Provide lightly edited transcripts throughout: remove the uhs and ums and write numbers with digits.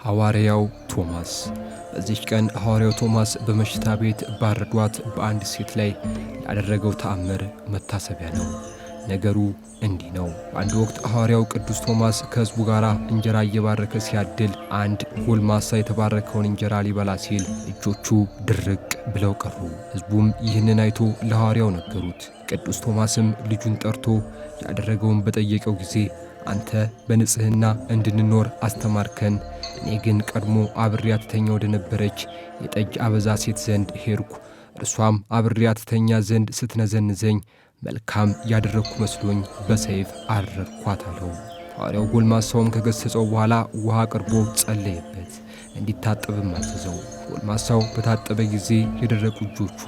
ሐዋርያው ቶማስ። በዚህ ቀን ሐዋርያው ቶማስ በመሽታ ቤት ባረዷት በአንድ ሴት ላይ ያደረገው ተአምር መታሰቢያ ነው። ነገሩ እንዲህ ነው። በአንድ ወቅት ሐዋርያው ቅዱስ ቶማስ ከሕዝቡ ጋር እንጀራ እየባረከ ሲያድል አንድ ጎልማሳ የተባረከውን እንጀራ ሊበላ ሲል እጆቹ ድርቅ ብለው ቀሩ። ሕዝቡም ይህንን አይቶ ለሐዋርያው ነገሩት። ቅዱስ ቶማስም ልጁን ጠርቶ ያደረገውን በጠየቀው ጊዜ አንተ በንጽሕና እንድንኖር አስተማርከን፣ እኔ ግን ቀድሞ አብሬያት ተኛ ወደ ነበረች የጠጅ አበዛ ሴት ዘንድ ሄድኩ። እርሷም አብሬያት ተኛ ዘንድ ስትነዘንዘኝ መልካም ያደረግኩ መስሎኝ በሰይፍ አረድኳት አለው። ሐዋርያው ጎልማሳውም ከገሠጸው በኋላ ውሃ አቅርቦ ጸለየበት፣ እንዲታጠብም አዘዘው። ጎልማሳው በታጠበ ጊዜ የደረቁ እጆቹ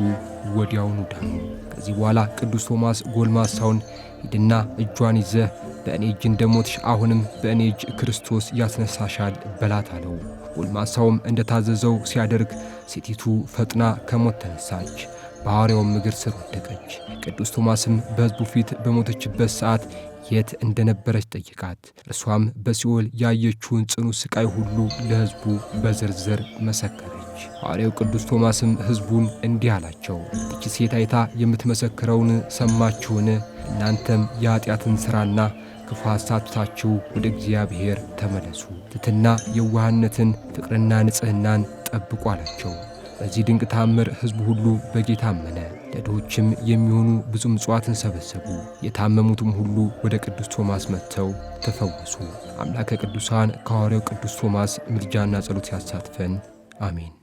ወዲያውኑ ዳኑ። ከዚህ በኋላ ቅዱስ ቶማስ ጎልማሳውን ሂድና እጇን ይዘህ በእኔ እጅ እንደሞትሽ አሁንም በእኔ እጅ ክርስቶስ ያስነሳሻል በላት አለው። ጎልማሳውም እንደታዘዘው ሲያደርግ ሴቲቱ ፈጥና ከሞት ተነሳች፣ በሐዋርያውም እግር ስር ወደቀች። ቅዱስ ቶማስም በሕዝቡ ፊት በሞተችበት ሰዓት የት እንደነበረች ጠየቃት። እርሷም በሲኦል ያየችውን ጽኑ ሥቃይ ሁሉ ለሕዝቡ በዝርዝር መሰከረች። ሐዋርያው ቅዱስ ቶማስም ሕዝቡን እንዲህ አላቸው፣ ይህች ሴት አይታ የምትመሰክረውን ሰማችሁን? እናንተም የኀጢአትን ሥራና ክፉ ሐሳብ ትታችሁ ወደ እግዚአብሔር ተመለሱ። ትሕትና፣ የዋህነትን፣ ፍቅርና ንጽሕናን ጠብቁ አላቸው። በዚህ ድንቅ ተአምር ሕዝቡ ሁሉ በጌታ አመነ። ለድሆችም የሚሆኑ ብዙ ምጽዋትን ሰበሰቡ። የታመሙትም ሁሉ ወደ ቅዱስ ቶማስ መጥተው ተፈወሱ። አምላከ ቅዱሳን ከሐዋርያው ቅዱስ ቶማስ ምልጃና ጸሎት ያሳትፈን፣ አሜን።